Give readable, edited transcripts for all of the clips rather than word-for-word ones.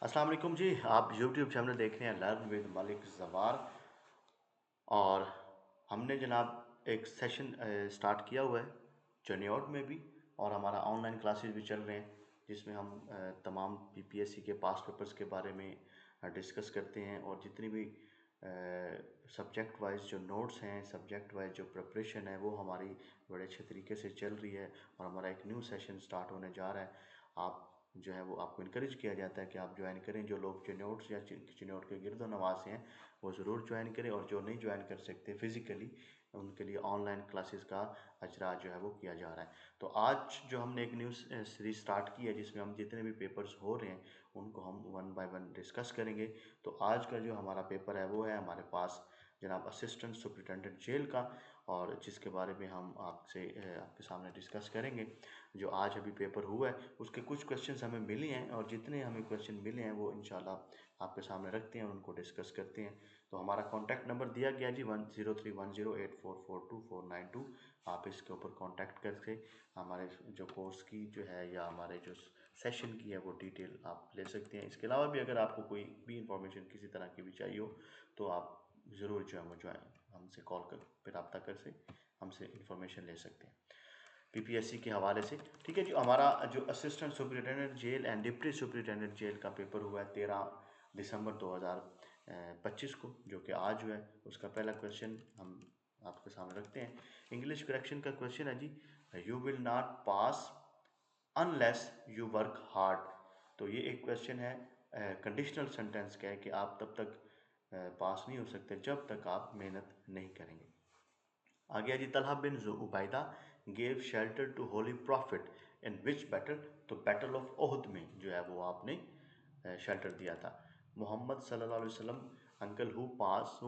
अस्सलाम वालेकुम जी। आप यूट्यूब चैनल देख रहे हैं लर्न विद मलिक जवार। और हमने जनाब एक सेशन स्टार्ट किया हुआ है जनेट में भी, और हमारा ऑनलाइन क्लासेस भी चल रहे हैं जिसमें हम तमाम पीपीएससी के पास पेपर्स के बारे में डिस्कस करते हैं। और जितनी भी सब्जेक्ट वाइज जो नोट्स हैं, सब्जेक्ट वाइज जो प्रिपरेशन है, वो हमारी बड़े अच्छे तरीके से चल रही है। और हमारा एक न्यू सेशन स्टार्ट होने जा रहा है। आप जो है वो आपको इनक्रेज किया जाता है कि आप ज्वाइन करें। जो लोग चिन्नौट या चिन्नौट के गिरदो नवासे हैं वो ज़रूर ज्वाइन करें, और जो नहीं ज्वाइन कर सकते फिज़िकली उनके लिए ऑनलाइन क्लासेस का अजरा जो है वो किया जा रहा है। तो आज जो हमने एक न्यू सीरीज स्टार्ट की है जिसमें हम जितने भी पेपर्स हो रहे हैं उनको हम वन बाय वन डिस्कस करेंगे। तो आज का जो हमारा पेपर है वो है हमारे पास जनाब असिस्टेंट सुपरिटेंडेंट जेल का, और जिसके बारे में हम आपके सामने डिस्कस करेंगे। जो आज अभी पेपर हुआ है उसके कुछ क्वेश्चंस हमें मिले हैं, और जितने हमें क्वेश्चन मिले हैं वो इंशाल्लाह आपके सामने रखते हैं और उनको डिस्कस करते हैं। तो हमारा कॉन्टैक्ट नंबर दिया गया जी 103108442492। आप इसके ऊपर कॉन्टैक्ट करके हमारे जो कोर्स की जो है या हमारे जो सेशन की है वो डिटेल आप ले सकते हैं। इसके अलावा भी अगर आपको कोई भी इंफॉर्मेशन किसी तरह की भी चाहिए हो तो आप ज़रूर जो है वो हमसे कॉल कर फिर रब्ता कर से हमसे इंफॉर्मेशन ले सकते हैं पीपीएससी के हवाले से। ठीक है जी। हमारा जो assistant superintendent jail and deputy superintendent jail का पेपर हुआ है 13 दिसंबर 2025 को, जो कि आज हुआ है। उसका पहला क्वेश्चन हम आपके सामने रखते हैं। इंग्लिश करेक्शन का क्वेश्चन है जी, you will not pass unless you work hard. तो ये एक क्वेश्चन है कंडीशनल सेंटेंस का है कि आप तब तक पास नहीं हो सकते जब तक आप मेहनत नहीं करेंगे। आ गया जी, Talha bin Ubaidah gave shelter to holy prophet in which battle. तो बैटल ऑफ ओहद में जो है वो आपने शेल्टर दिया था। मोहम्मद सल्लल्लाहु अलैहि वसल्लम uncle who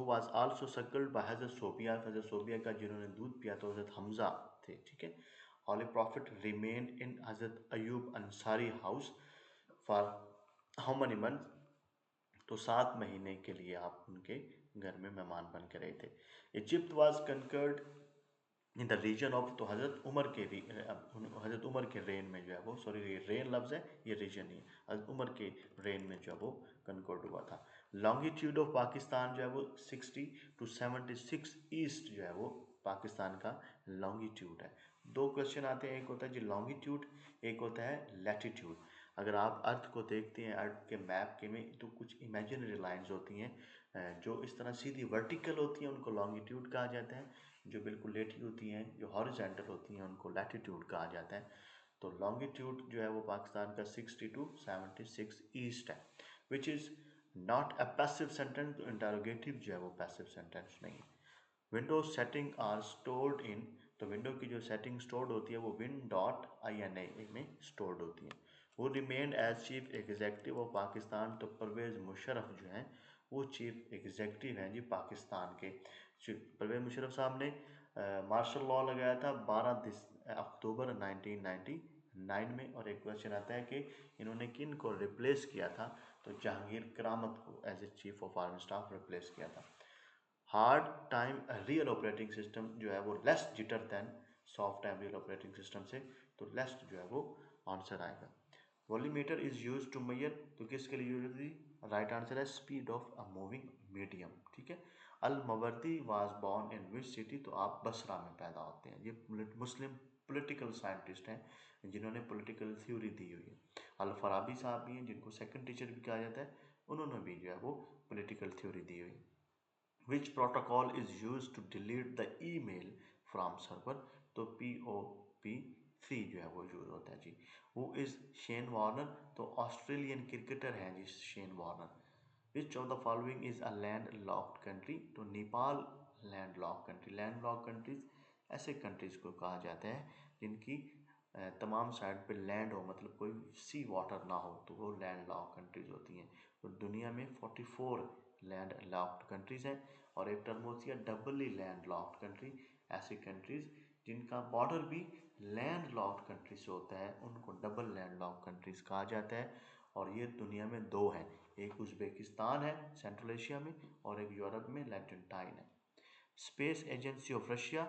was also suckled by हज़रत सोबिया, हज़रत सोबिया का जिन्होंने दूध पिया तो हज़रत हमजा थे। ठीक है। होली प्रॉफिट रिमेन्ड इन हज़रत Ayub Ansari house for how many month. तो 7 महीने के लिए आप उनके घर में मेहमान बन के रहे थे। Egypt was conquered in the region of. तो हज़रत उमर के रेन में जो है वो, सॉरी ये रेन लफ्ज़ है, ये रीजन नहीं है, हज़रत उमर के रेन में जो है वो कंकर्ड हुआ था। लॉन्गिट्यूड ऑफ पाकिस्तान जो है वो 60 to 76 ईस्ट जो है वो पाकिस्तान का लॉन्गिट्यूड है। दो क्वेश्चन आते हैं, एक होता है जी लॉन्गिट्यूड, एक होता है लैटिट्यूड। अगर आप अर्थ को देखते हैं, अर्थ के मैप के में, तो कुछ इमेजिनरी लाइंस होती हैं जो इस तरह सीधी वर्टिकल होती हैं, उनको लॉन्गिट्यूड कहा जाता है। जो बिल्कुल लेटी होती हैं, जो हॉरिजॉन्टल होती हैं, उनको लैटिट्यूड कहा जाता है। तो लॉन्गिट्यूड जो है वो पाकिस्तान का 60 to 76 ईस्ट है, which is not a passive sentence. तो इंटरोगेटिव जो है वो पैसिव सेंटेंस नहीं है। Windows setting are stored in. तो विंडो की जो सेटिंग स्टोर्ड होती है वो win.ini में स्टोर्ड होती है। वो remained as chief executive of Pakistan. तो परवेज़ मुशर्रफ जो हैं वो चीफ एग्जीक्यूटिव हैं जी पाकिस्तान के। परवेज़ मुशर्रफ साहब ने मार्शल लॉ लगाया था 12 अक्टूबर 1999 में। और एक क्वेश्चन आता है कि इन्होंने किन को रिप्लेस किया था। तो जहांगीर करामत को as a chief of army staff replace किया था। Hard time real operating system जो है वो less jitter than soft time real operating system से। तो लेस जो है वो आंसर आएगा। Volumeter is use to measure. तो किसके लिए यूज होती है? राइट आंसर है speed of a moving medium. ठीक है। Al Mawardi was born in which city. तो आप बसरा में पैदा होते हैं। ये मुस्लिम पॉलिटिकल साइंटिस्ट हैं जिन्होंने पॉलिटिकल थ्योरी दी हुई है। अल फराबी साहब भी हैं जिनको सेकंड टीचर भी कहा जाता है, उन्होंने भी जो है वो पॉलिटिकल थ्योरी दी हुई है। which protocol is used to delete the email from server। तो POP3 जो है वो यूज होता है जी। वो इज शेन वार्नर। तो ऑस्ट्रेलियन क्रिकेटर हैं जी Shane Warner. Which of the following is a land locked country. तो Nepal land lock country. Land lock countries ऐसे कंट्रीज को कहा जाता है जिनकी तमाम साइड पे लैंड हो, मतलब कोई सी वाटर ना हो, तो वो लैंड लॉक कंट्रीज होती हैं। तो दुनिया में 44 लैंड लॉक्ड कंट्रीज हैं। और एक टर्म होती है डबली लैंड लॉक्ड कंट्री। ऐसी कंट्रीज जिनका बॉर्डर भी लैंड लॉक्ड कंट्री से होता है उनको डबल लैंड लॉक्ड कंट्रीज कहा जाता है। और ये दुनिया में दो हैं, एक उज़्बेकिस्तान है सेंट्रल एशिया में, और एक यूरोप में लेटेंटाइन है। Space agency of Russia.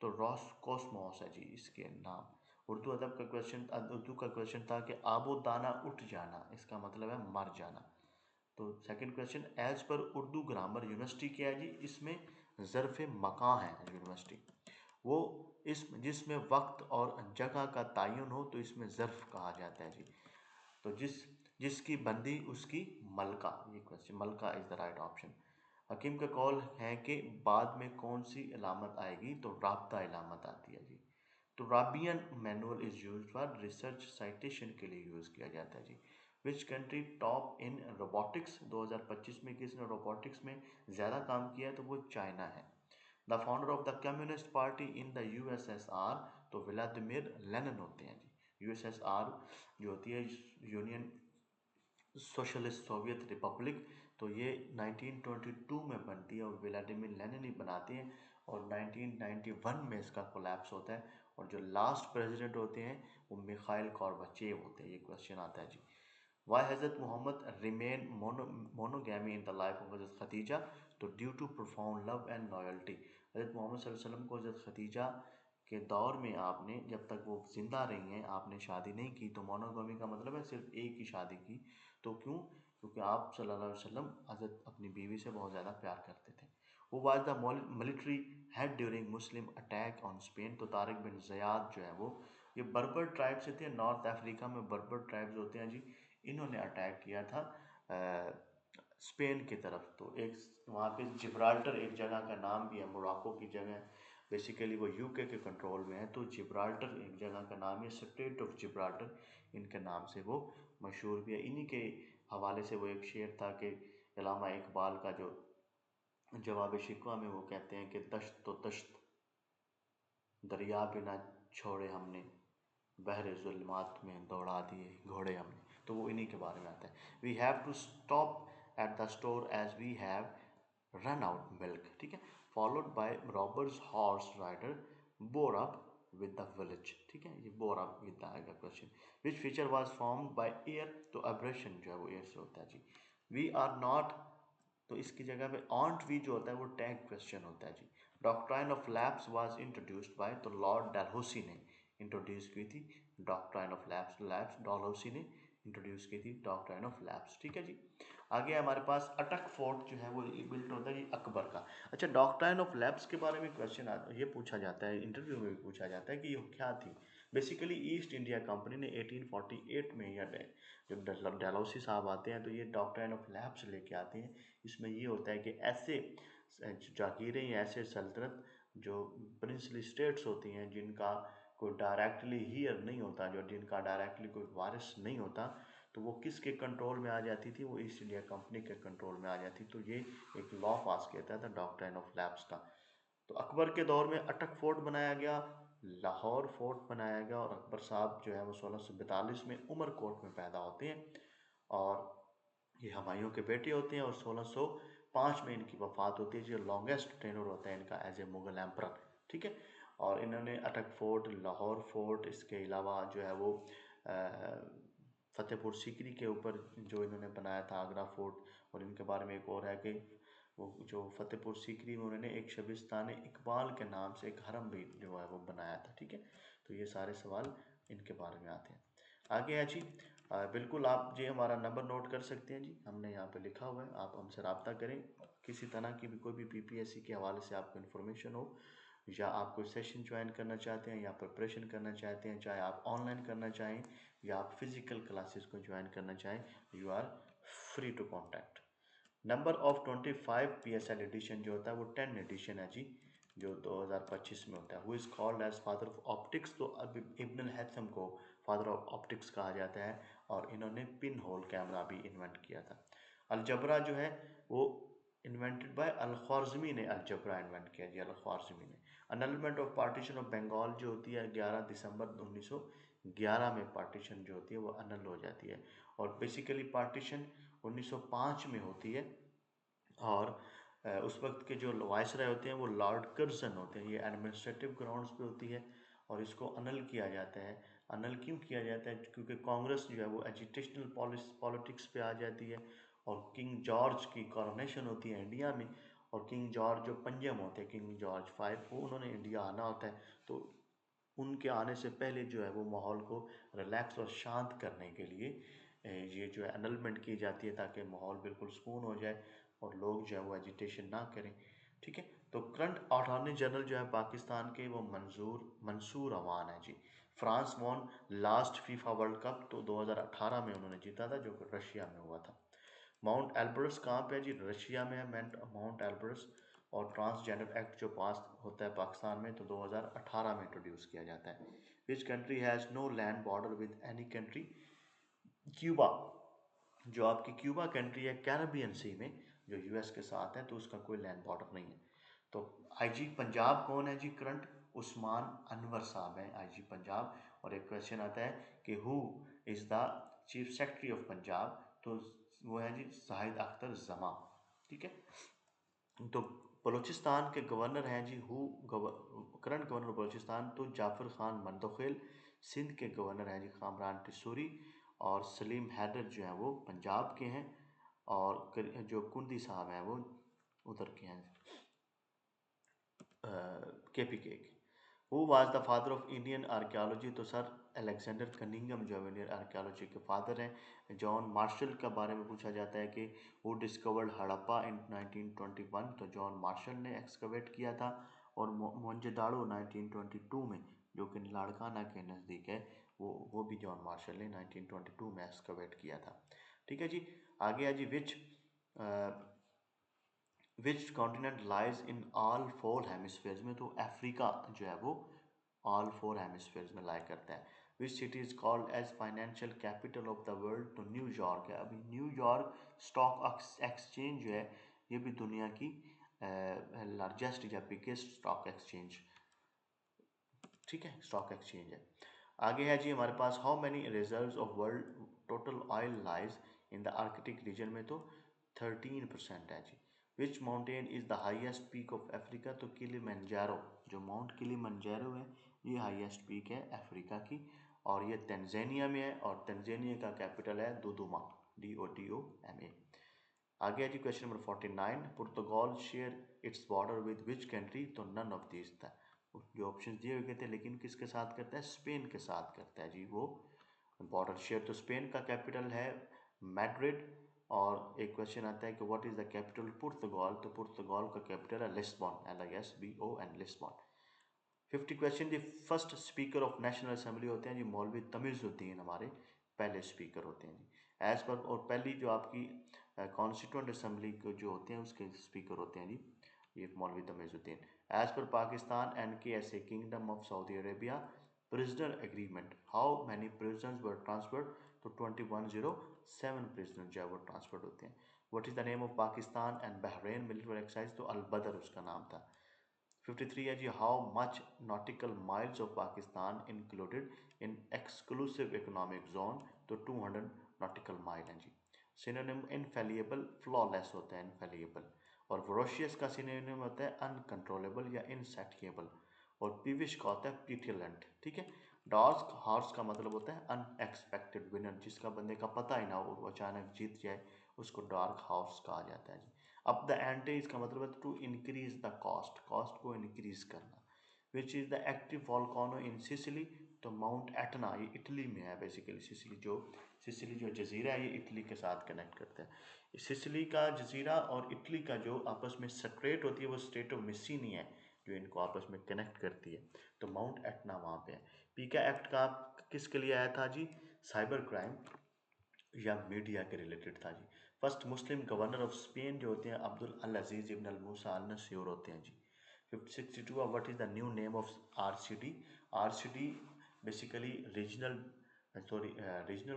तो रॉस कॉस्मोस है जी इसके नाम। उर्दू अदब का क्वेश्चन, उर्दू का क्वेश्चन था कि आबो दाना उठ जाना, इसका मतलब है मर जाना। तो second question, as per Urdu grammar university क्या है जी, इसमें ज़र्फ़ मकां है यूनिवर्सिटी, वो इस जिसमें वक्त और जगह का तयन हो तो इसमें ज़र्फ़ कहा जाता है जी। तो जिसकी बंदी उसकी मलका, ये क्वेश्चन, मलका इज़ द राइट ऑप्शन। हकीम का कॉल है कि बाद में कौन सी अलामत आएगी, तो राब्ता अलामत आती है जी। तो Rabian manual is use for research citation के लिए यूज़ किया जाता है जी। Which country top in robotics, 2025 में किसने रोबोटिक्स में ज़्यादा काम किया है, तो वो चाइना है। The founder of the communist party in the USSR, तो व्लादिमीर लेनिन होते हैं जी। यूएसएसआर जो होती है, यूनियन सोशलिस्ट सोवियत रिपब्लिक, तो ये 1922 में बनती है और व्लादिमीर लेनिन ही बनाते हैं, और 1991 में इसका कोलैप्स होता है। और जो लास्ट प्रेसिडेंट होते हैं वो मिखाइल गोर्बाचेव होते हैं। ये क्वेश्चन आता है जी। Why Hazrat Mohammad remain monogamy in the life of Hazrat Khadija, तो due to profound love and loyalty. Hazrat Mohammad सल्लल्लाहु अलैहि वसल्लम को हज़रत खदीजा के दौर में आपने, जब तक वो जिंदा रही हैं, आपने शादी नहीं की, तो मोनोगैमी का मतलब है सिर्फ एक ही शादी की। तो क्यों? क्योंकि आप सल्लल्लाहु अलैहि वसल्लम हज़रत अपनी बीवी से बहुत ज़्यादा प्यार करते थे। वो was the military head during Muslim attack on Spain, तो तारिक बिन ज़ियाद जो है वो, ये बर्बर ट्राइब से थे, नॉर्थ अफ्रीका में बर्बर ट्राइब्स होते हैं जी। इन्होंने अटैक किया था स्पेन की तरफ। तो एक वहाँ पे जिब्राल्टर एक जगह का नाम भी है, मोरक्को की जगह, बेसिकली वो यूके के कंट्रोल में है। तो जिब्राल्टर एक जगह का नाम है, स्ट्रेट ऑफ जिब्राल्टर इनके नाम से वो मशहूर भी है। इन्हीं के हवाले से वो एक शेर था कि अल्लामा इकबाल का, जो जवाब शिकवा में वो कहते हैं कि दश्त तो दश्त दरिया भी ना छोड़े हमने, बहरे जुल्मात में दौड़ा दिए घोड़े हमने। तो वो इन्हीं के बारे में आता है। We have to stop at the store as we have run out milk, ठीक है। Followed by robbers horse rider bore up with the village, ठीक है। ये बोर अप विद द आएगा question. Which feature was formed by air, तो abrasion जो है वो एयर से होता है जी। वी आर नॉट, तो इसकी जगह पे ऑन्ट वी जो होता है वो टैग क्वेश्चन होता है जी। Doctrine of lapse was introduced by, तो लॉर्ड डलहौसी ने इंट्रोड्यूस की थी doctrine of lapse. Lapse Dalhousie ने इंट्रोड्यूस की थी डॉक्ट्राइन ऑफ लैप्स, ठीक है जी। आगे हमारे पास अटक फोर्ट जो है वो बिल्ट होता है जी अकबर का। अच्छा, डॉक्ट्राइन ऑफ लैप्स के बारे में क्वेश्चन ये पूछा जाता है, इंटरव्यू में भी पूछा जाता है कि ये क्या थी। बेसिकली ईस्ट इंडिया कंपनी ने 1848 में, या जब डलहौसी साहब आते हैं तो ये डॉक्ट्राइन ऑफ लैप्स लेके आते हैं। इसमें ये होता है कि ऐसे जागीरें या ऐसे सल्तनत जो प्रिंसली स्टेट्स होती हैं, जिनका कोई डायरेक्टली हीयर नहीं होता, जो जिनका डायरेक्टली कोई वारिस नहीं होता, तो वो किसके कंट्रोल में आ जाती थी, वो ईस्ट इंडिया कंपनी के कंट्रोल में आ जाती। तो ये एक लॉ पास किया था डॉक्ट्राइन ऑफ लैप्स का। तो अकबर के दौर में अटक फोर्ट बनाया गया, लाहौर फोर्ट बनाया गया, और अकबर साहब जो है वो 1642 में उमरकोट में पैदा होते हैं, और ये हुमायूं के बेटे होते हैं, और 1605 में इनकी वफात होती है, जो लॉन्गेस्ट टेन्योर होता है इनका एज ए मुगल एम्परर, ठीक है। और इन्होंने अटक फोर्ट, लाहौर फोर्ट, इसके अलावा जो है वो फतेहपुर सीकरी के ऊपर जो इन्होंने बनाया था आगरा फोर्ट। और इनके बारे में एक और है कि वो जो फतेहपुर सीकरी में उन्होंने एक शबिस्तान इकबाल के नाम से एक हरम भी जो है वो बनाया था, ठीक है। तो ये सारे सवाल इनके बारे में आते हैं। आगे है जी, बिल्कुल आप जी हमारा नंबर नोट कर सकते हैं जी, हमने यहाँ पे लिखा हुआ है, आप हमसे रब्ता करें। किसी तरह की भी कोई भी पीपीएससी के हवाले से आपको इन्फॉर्मेशन हो, या आप कोई सेशन ज्वाइन करना चाहते हैं, या प्रिपरेशन करना चाहते हैं, चाहे आप ऑनलाइन करना चाहें या आप फिज़िकल क्लासेस को ज्वाइन करना चाहें, you are free to contact. Number of 25 PSL edition जो होता है वो 10 एडिशन है जी, जो 2025 में होता है। Who is called as father of optics, तो अब इब्न हैथम को फादर ऑफ ऑप्टिक्स कहा जाता है, और इन्होंने पिन होल कैमरा भी इन्वेंट किया था। अलजबरा जो है वो इन्वेंटेड बाय अल-ख्वारिज़मी ने अलजबरा इन्वेंट किया जी, अल-ख्वारिज़मी ने। Annulment of partition of Bengal जो होती है 11 दिसंबर 1911 में पार्टीशन जो होती है वो अनल हो जाती है। और बेसिकली पार्टीशन 1905 में होती है, और उस वक्त के जो वायसराय होते हैं वो लॉर्ड कर्जन होते हैं। ये एडमिनिस्ट्रेटिव ग्राउंड्स पे होती है, और इसको अनल किया जाता है। अनल क्यों किया जाता है? क्योंकि कांग्रेस जो है वो एजिटेशनल पॉलिटिक्स पे आ जाती है, और किंग जॉर्ज की कॉरोनेशन होती है इंडिया में, और किंग जॉर्ज जो पंजम होते हैं, किंग जॉर्ज 5, वो उन्होंने इंडिया आना होता है। तो उनके आने से पहले जो है वो माहौल को रिलैक्स और शांत करने के लिए ये जो है एनलमेंट की जाती है, ताकि माहौल बिल्कुल सुकून हो जाए और लोग जो है वो एजिटेशन ना करें। ठीक है, तो करंट अटॉर्नी जनरल जो है पाकिस्तान के वो मंसूर अमान है जी। France won last FIFA world cup तो 2018 में उन्होंने जीता था, जो कि रशिया में हुआ था। माउंट एल्ब्रस कहाँ पे है जी? रशिया में है माउंट एल्ब्रस। और ट्रांसजेंडर एक्ट जो पास होता है पाकिस्तान में तो 2018 में इंट्रोड्यूस किया जाता है। Which country has no land border with any country? Cuba. जो आपकी क्यूबा कंट्री है कैरेबियन सी में, जो यूएस के साथ है, तो उसका कोई लैंड बॉर्डर नहीं है। तो आईजी पंजाब कौन है जी करंट? उस्मान अनवर साहब हैं आईजी पंजाब। और एक क्वेश्चन आता है कि who is the chief secretary of Punjab, तो वो है जी शाहिद अख्तर जमा। ठीक है, तो बलूचिस्तान के गवर्नर हैं जी करंट गवर्नर बलूचिस्तान तो जाफर खान मंदोखेल। सिंध के गवर्नर हैं जी कामरान टिसूरी। और सलीम हैदर जो हैं वो पंजाब के हैं। और जो कुंदी साहब हैं वो उधर के हैं, केपी के। Who was the father of Indian archaeology? तो सर अलेक्जेंडर कनिंगम जो है इंडियन आर्कियोलॉजी के फादर हैं। जॉन मार्शल के बारे में पूछा जाता है कि हु डिस्कवर्ड हड़प्पा इन 1921? तो जॉन मार्शल ने एक्सकवेट किया था। और मोहनजोदाड़ो 1922 में, जो कि लाड़काना के नज़दीक है, वो भी जॉन मार्शल ने 1922 में एक्सकवेट किया था। ठीक है जी, आगे है जी which continent lies in all four hemispheres में? तो अफ्रीका जो है वो ऑल फोर हेमिस्फेयर्स में लाई करता है। Which city is called as financial capital of the world? तो न्यूयॉर्क है। अभी न्यूयॉर्क स्टॉक एक्सचेंज जो है ये भी दुनिया की लार्जेस्ट या बिगेस्ट स्टॉक एक्सचेंज, ठीक है, स्टॉक एक्सचेंज है। आगे है जी हमारे पास how many reserves of world total oil lies in the Arctic region में? तो 13% है जी। Which mountain is the highest peak of Africa? तो किलिमंजारो, जो माउंट किलिमंजारो है ये हाईएस्ट पीक है अफ्रीका की। और ये तंजानिया में है और तंजानिया का कैपिटल है दुदुमा, DODOMA। आगे है जी question number 49। Portugal share its border with which country? तो नन ऑफ दिस था। जो ऑप्शन दिए हुए थे, लेकिन किसके साथ करता है? स्पेन के साथ करता है जी वो बॉर्डर शेयर। तो स्पेन का कैपिटल है मैड्रिड। और एक क्वेश्चन आता है कि what is the capital Portugal? तो पुर्तगाल का कैपिटल है लिस्बन, LISBON, लिस्बन। 50 क्वेश्चन जी first speaker of national assembly होते हैं जी मौलवी तमीज़ुद्दीन, हमारे पहले स्पीकर होते हैं जी एज पर। और पहली जो आपकी कॉन्स्टिट्यूंट असेंबली को जो होते हैं उसके स्पीकर होते हैं जी ये मौलवी Tamizuddin. As per Pakistan NKSA kingdom of Saudi Arabia prisoner agreement, how many prisoners were transferred? तो 2107 प्रिजनर जो है वो ट्रांसफर्ड होते हैं। What is the name of Pakistan and Bahrain military exercise? तो अलबदर उसका नाम था। 53 है जी how much nautical miles of Pakistan included in exclusive economic zone? तो 200 नॉटिकल माइल हैं जी। सिनोनिम इनफेलिएबल फ्लॉलेस होता है इनफेलिएबल। और वोरोशियस का सिनोनिम होता है अनकंट्रोलेबल या इनसेटिएबल। और पीविश का होता है पीटिलेंट। ठीक है, डार्क हॉर्स का मतलब होता है अनएक्सपेक्टेड विनर, जिसका बंदे का पता ही ना हो वो अचानक जीत जाए, उसको डार्क हॉर्स कहा जाता है जी। अब द एंटे इसका मतलब है to increase the cost, cost को इंक्रीज करना। Which is the active volcano in Sicily? तो माउंट एटना, ये इटली में है बेसिकली। सिसिली जो जजीरा है ये इटली के साथ कनेक्ट करता है। सिसिली का जजीरा और इटली का जो आपस में स्ट्रेट होती है वो स्टेट ऑफ मिसिनी है जो इनको आपस में कनेक्ट करती है। तो माउंट एटना वहाँ पे है। पीका एक्ट का किसके लिए आया था जी? साइबर क्राइम या मीडिया के रिलेटेड था जी। First Muslim governor of Spain जो होते हैं अब्दुल अल अजीज इब्न अल मूसा अल नस्यूर होते हैं जी। 562 what is the new name of RCD? RCD basically regional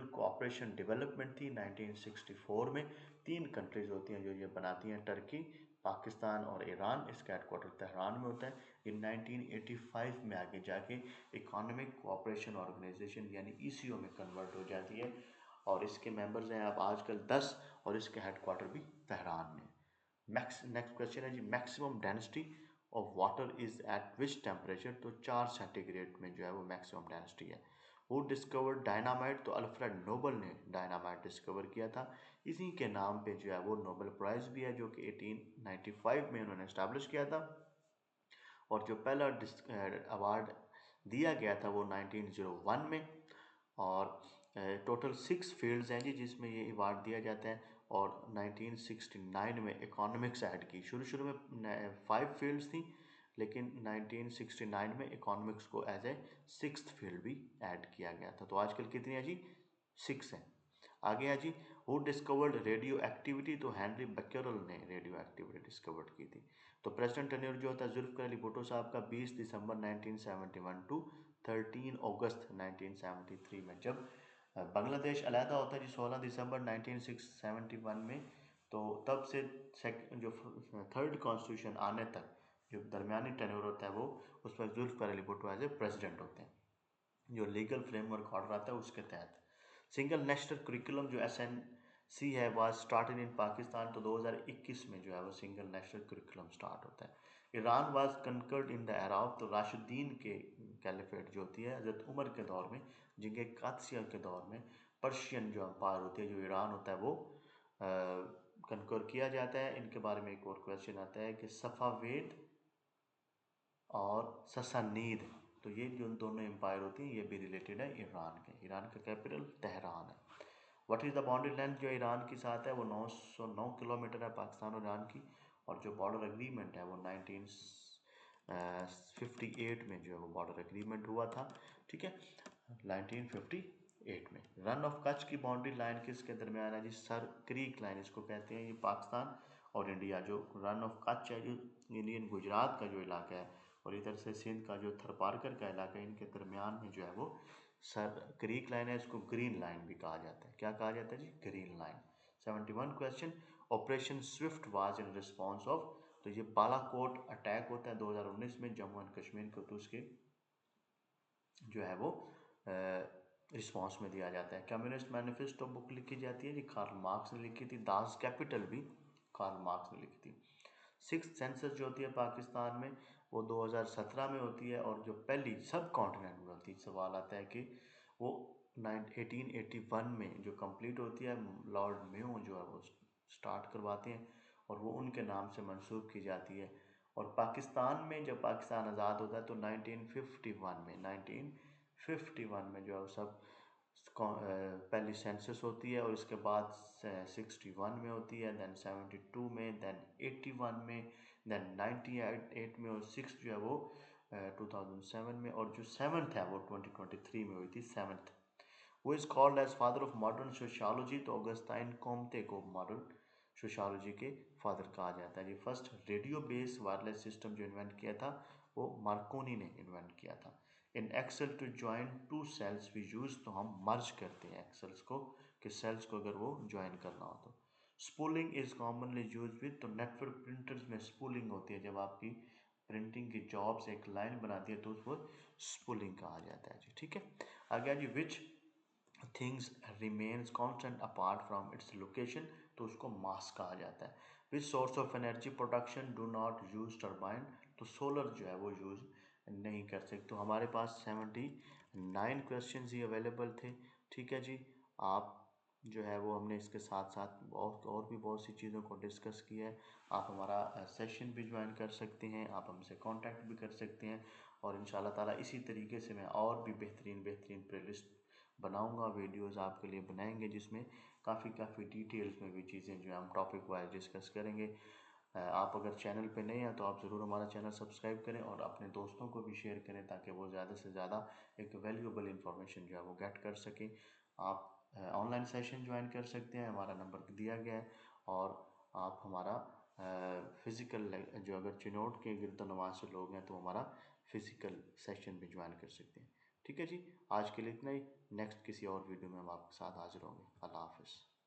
cooperation development थी 1964 में। 3 कंट्रीज होती हैं जो ये बनाती हैं, टर्की, पाकिस्तान और ईरान। इसका हेडक्वार्टर तेहरान में होता है। ये 1985 में आगे जाके इकोनॉमिक कोऑपरेशन ऑर्गेनाइजेशन यानी ECO में कन्वर्ट हो जाती है। और इसके मेंबर्स हैं अब आजकल 10 और इसके हेडक्वार्टर भी तेहरान में। नेक्स्ट क्वेश्चन है जी maximum density of water is at which temperature? तो 4 सेंटीग्रेड में जो है वो मैक्सिमम डेंसिटी है। Who discovered dynamite? तो अल्फ्रेड नोबल ने डायनामाइट डिस्कवर किया था। इसी के नाम पे जो है वो नोबेल प्राइज़ भी है जो कि 1895 में उन्होंने इस्टेब्लिश किया था। और जो पहला अवार्ड दिया गया था वो 1901 में। और टोटल 6 फील्ड्स हैं जी जिसमें ये अवार्ड दिया जाता है। और 1969 में इकोनॉमिक्स ऐड की। शुरू में 5 फील्ड्स थी, लेकिन 1969 में इकोनॉमिक्स को एज ए 6th फील्ड भी ऐड किया गया था। तो आजकल कितनी है जी? 6 हैं। आगे है जी, हु डिस्कवर्ड रेडियो एक्टिविटी? तो हेनरी बेक्केरेल ने रेडियो एक्टिविटी डिस्कवर्ड की थी। तो प्रेसिडेंट टेन्योर जो होता है जुल्फिकार अली भुट्टो साहब का 20 दिसंबर 1971 टू 13 अगस्त 1973 में। जब बांग्लादेश अलहदा होता है जी 16 दिसंबर 1971 में, तो तब से जो थर्ड कॉन्स्टिट्यूशन आने तक जो दरमियानी टेन्योर होता है वो, उस पर Zulfikar Ali Bhutto as a president होते हैं, जो लीगल फ्रेमवर्क ऑर्डर आता है उसके तहत। सिंगल नेशनल करिकुलम जो SNC है वाज स्टार्टेड इन पाकिस्तान। तो 2021 में जो है वो सिंगल नेशनल करिकुलम स्टार्ट होता है। Iran was conquered in the era. तो राशिदीन के कैलिफेट जो होती है हज़रत उमर के दौर में, जिनके कादसिया के दौर में पर्शियन जो अम्पायर होती है, जो ईरान होता है, वो कंकर किया जाता है। इनके बारे में एक और क्वेश्चन आता है कि सफ़ावेद और ससानीद, तो ये जो दोनों एम्पायर होती हैं ये भी रिलेटेड है ईरान के। ईरान का कैपिटल तेहरान है। What is the boundary length जो ईरान के साथ है वो 909 किलोमीटर है पाकिस्तान और ईरान की। और जो बॉर्डर एग्रीमेंट है वो 1958 में जो है वो बॉर्डर एग्रीमेंट हुआ था। ठीक है, 1958 में। रन ऑफ कच्छ की बाउंड्री लाइन किसके दरमियान है जी? सर क्रीक लाइन इसको कहते हैं। ये पाकिस्तान और इंडिया, जो रन ऑफ कच्छ है जो इंडियन गुजरात का जो इलाका है, और इधर से सिंध का जो थरपारकर का इलाका है, इनके दरमियान में जो है वो सर क्रीक लाइन है। इसको ग्रीन लाइन भी कहा जाता है। क्या कहा जाता है जी? Green line. 71 question, operation swift was in response of? तो ये बालाकोट अटैक होता है 2019 में जम्मू एंड कश्मीर को, तो उसके जो है वो रिस्पॉन्स में दिया जाता है। कम्युनिस्ट मैनिफेस्टो बुक लिखी जाती है जी, कार्ल मार्क्स ने लिखी थी। दास कैपिटल भी कार्ल मार्क्स ने लिखी थी। 6th सेंसस जो होती है पाकिस्तान में वो 2017 में होती है। और जो पहली सब कॉन्टिनेंट में होती है, सवाल आता है कि वो 1881 में जो कंप्लीट होती है, लॉर्ड मेयो जो है वो स्टार्ट करवाते हैं और वो उनके नाम से मंसूब की जाती है। और पाकिस्तान में जब पाकिस्तान आज़ाद होता है तो 1951 में जो है वो सब पहली सेंसस होती है। और इसके बाद 61 में होती है, देन 72 में, देन 81 में, देन 98 में, और 6 जो है वो 2007 में, और जो 7th है वो 2023 में हुई थी 7th। वो is called as father of modern sociology. तो ऑगस्टाइन कोम्ते को मॉडर्न सोशियोलॉजी के फादर कहा जाता है जी। First radio base wireless system जो इन्वेंट किया था वो मार्कोनी ने इन्वेंट किया था। In Excel to join two cells we use, तो हम मर्ज करते हैं एक्सेल्स को, कि सेल्स को अगर वो ज्वाइन करना हो तो। Spooling is commonly use with, तो नेटवर्क प्रिंटर्स में स्पूलिंग होती है, जब आपकी प्रिंटिंग की जॉब से एक लाइन बनाती है तो उसको स्पूलिंग कहा जाता है जी। ठीक है, आगे जी, which things remains constant apart from its location, तो उसको मास कहा जाता है। Which source of energy production do not use turbine, तो सोलर जो है वो यूज नहीं कर सकते। तो हमारे पास 79 क्वेश्चन ही अवेलेबल थे। ठीक है जी, आप जो है वो हमने इसके साथ साथ और भी बहुत सी चीज़ों को डिस्कस किया है। आप हमारा सेशन भी ज्वाइन कर सकते हैं, आप हमसे कांटेक्ट भी कर सकते हैं। और इंशाल्लाह ताला इसी तरीके से मैं और भी बेहतरीन प्लेलिस्ट बनाऊंगा, वीडियोस आपके लिए बनाएंगे, जिसमें काफ़ी डिटेल्स में भी चीज़ें जो है हम टॉपिक वाइज डिस्कस करेंगे। आप अगर चैनल पे नए हैं तो आप ज़रूर हमारा चैनल सब्सक्राइब करें और अपने दोस्तों को भी शेयर करें, ताकि वो ज़्यादा से ज़्यादा एक वैल्यूएबल इंफॉर्मेशन जो है वो गेट कर सकें। आप ऑनलाइन सेशन ज्वाइन कर सकते हैं, हमारा नंबर दिया गया है। और आप हमारा फ़िज़िकल जो, अगर चिनोट के गिरदोनवा से लोग हैं तो हमारा फ़िज़िकल सेशन भी ज्वाइन कर सकते हैं। ठीक है जी, आज के लिए इतना ही। नेक्स्ट किसी और वीडियो में हम आपके साथ हाजिर होंगे। अल्लाह हाफ़िज़।